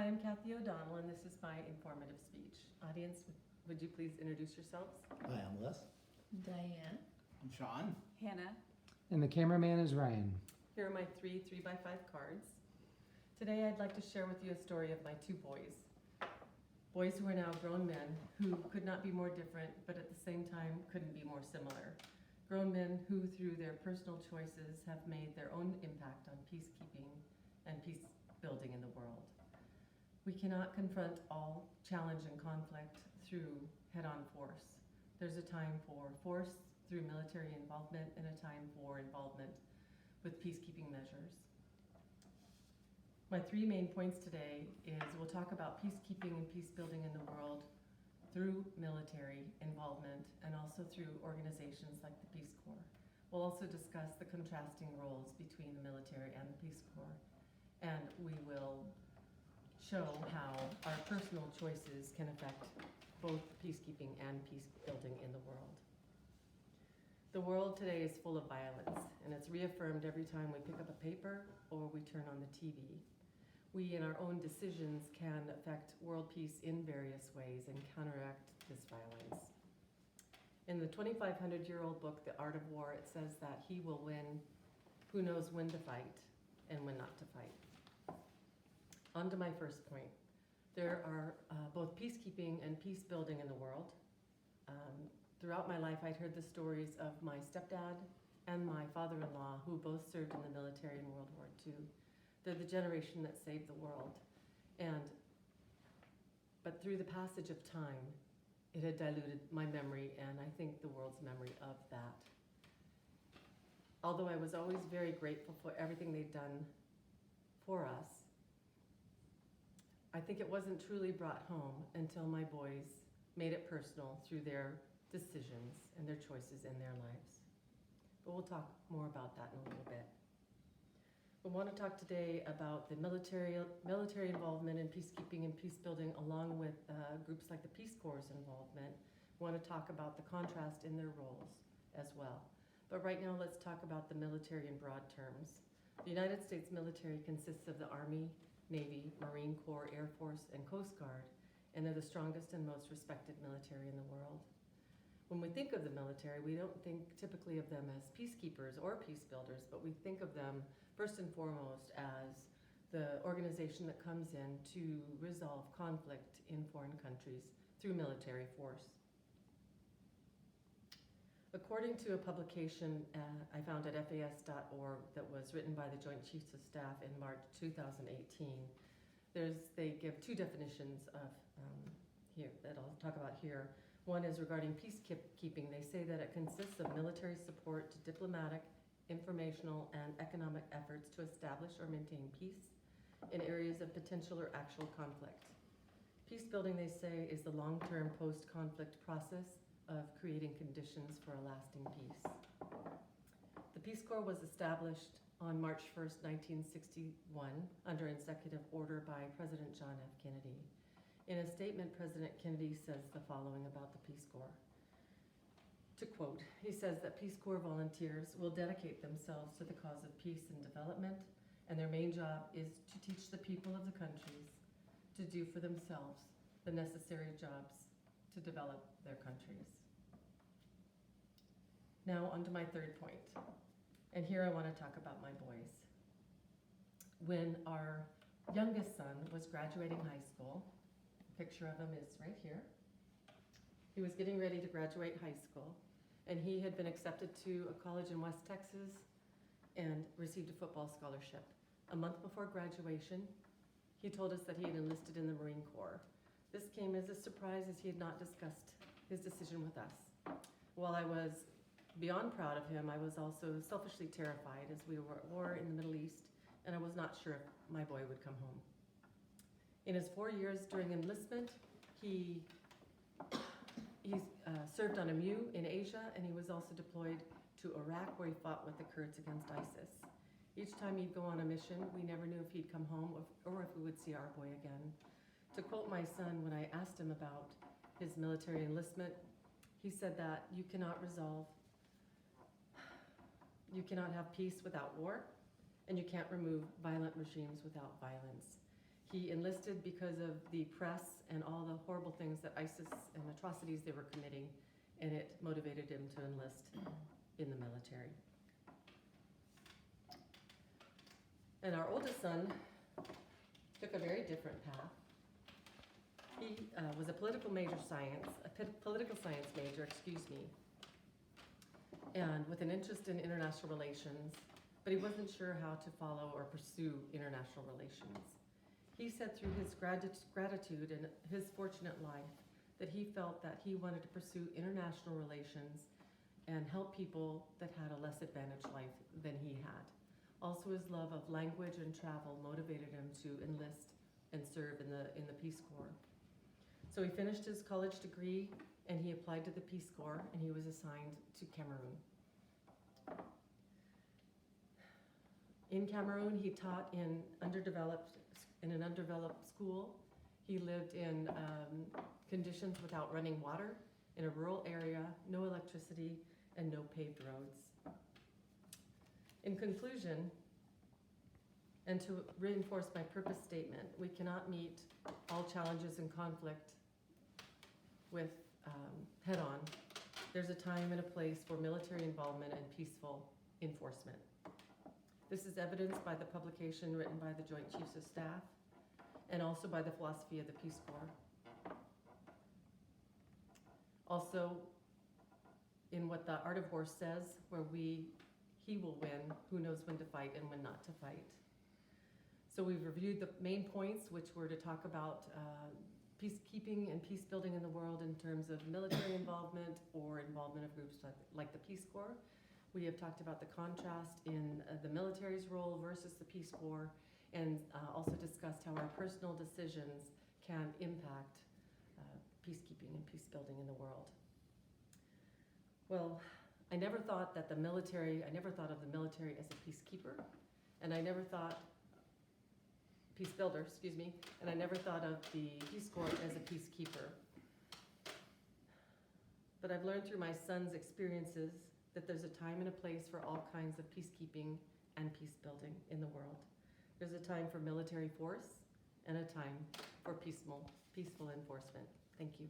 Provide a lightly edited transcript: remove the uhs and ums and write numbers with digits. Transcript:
Hi, I'm Kathy O'Donnell, and this is my informative speech. Audience, would you please introduce yourselves? Hi, I'm Les. Diane. I'm Sean. Hannah. And the cameraman is Ryan. Here are my three 3x5 cards. Today I'd like to share with you a story of my two boys. Boys who are now grown men who could not be more different, but at the same time couldn't be more similar. Grown men who, through their personal choices, have made their own impact on peacekeeping and peace building in the world. We cannot confront all challenge and conflict through head-on force. There's a time for force through military involvement and a time for involvement with peacekeeping measures. My three main points today is we'll talk about peacekeeping and peace building in the world through military involvement and also through organizations like the Peace Corps. We'll also discuss the contrasting roles between the military and the Peace Corps, and we will show how our personal choices can affect both peacekeeping and peace building in the world. The world today is full of violence, and it's reaffirmed every time we pick up a paper or we turn on the TV. We, in our own decisions, can affect world peace in various ways and counteract this violence. In the 2,500-year-old book, The Art of War, it says that he will win who knows when to fight and when not to fight. On to my first point. There are both peacekeeping and peace building in the world. Throughout my life, I'd heard the stories of my stepdad and my father-in-law, who both served in the military in World War II. They're the generation that saved the world. But through the passage of time, it had diluted my memory and I think the world's memory of that. Although I was always very grateful for everything they'd done for us, I think it wasn't truly brought home until my boys made it personal through their decisions and their choices in their lives. But we'll talk more about that in a little bit. We want to talk today about the military involvement in peacekeeping and peace building, along with groups like the Peace Corps' involvement. We want to talk about the contrast in their roles as well. But right now, let's talk about the military in broad terms. The United States military consists of the Army, Navy, Marine Corps, Air Force, and Coast Guard, and they're the strongest and most respected military in the world. When we think of the military, we don't think typically of them as peacekeepers or peace builders, but we think of them first and foremost as the organization that comes in to resolve conflict in foreign countries through military force. According to a publication I found at FAS.org that was written by the Joint Chiefs of Staff in March 2018, they give two definitions of here that I'll talk about here. One is regarding peacekeeping. They say that it consists of military support to diplomatic, informational, and economic efforts to establish or maintain peace in areas of potential or actual conflict. Peace building, they say, is the long-term post-conflict process of creating conditions for a lasting peace. The Peace Corps was established on March 1st, 1961, under executive order by President John F. Kennedy. In a statement, President Kennedy says the following about the Peace Corps. To quote, he says that Peace Corps volunteers will dedicate themselves to the cause of peace and development, and their main job is to teach the people of the countries to do for themselves the necessary jobs to develop their countries. Now on to my third point, and here I want to talk about my boys. When our youngest son was graduating high school, a picture of him is right here. He was getting ready to graduate high school, and he had been accepted to a college in West Texas and received a football scholarship. A month before graduation, he told us that he had enlisted in the Marine Corps. This came as a surprise, as he had not discussed his decision with us. While I was beyond proud of him, I was also selfishly terrified, as we were at war in the Middle East, and I was not sure if my boy would come home. In his 4 years during enlistment, he served on a MU in Asia, and he was also deployed to Iraq, where he fought with the Kurds against ISIS. Each time he'd go on a mission, we never knew if he'd come home or if we would see our boy again. To quote my son, when I asked him about his military enlistment, he said that you cannot have peace without war, and you can't remove violent regimes without violence. He enlisted because of the press and all the horrible things that ISIS and atrocities they were committing, and it motivated him to enlist in the military. And our oldest son took a very different path. He was a political science major, and with an interest in international relations, but he wasn't sure how to follow or pursue international relations. He said through his gratitude and his fortunate life that he felt that he wanted to pursue international relations and help people that had a less advantaged life than he had. Also, his love of language and travel motivated him to enlist and serve in the Peace Corps. So he finished his college degree and he applied to the Peace Corps and he was assigned to Cameroon. In Cameroon, he taught in an undeveloped school. He lived in conditions without running water, in a rural area, no electricity, and no paved roads. In conclusion, and to reinforce my purpose statement, we cannot meet all challenges and conflict with head-on. There's a time and a place for military involvement and peaceful enforcement. This is evidenced by the publication written by the Joint Chiefs of Staff and also by the philosophy of the Peace Corps. Also, in what the Art of War says, where he will win, who knows when to fight and when not to fight. So we've reviewed the main points, which were to talk about peacekeeping and peace building in the world in terms of military involvement or involvement of groups like the Peace Corps. We have talked about the contrast in the military's role versus the Peace Corps, and also discussed how our personal decisions can impact peacekeeping and peace building in the world. Well, I never thought of the military as a peacekeeper, and I never thought, peace builder, and I never thought of the Peace Corps as a peacekeeper. But I've learned through my son's experiences that there's a time and a place for all kinds of peacekeeping and peace building in the world. There's a time for military force and a time for peaceful enforcement. Thank you.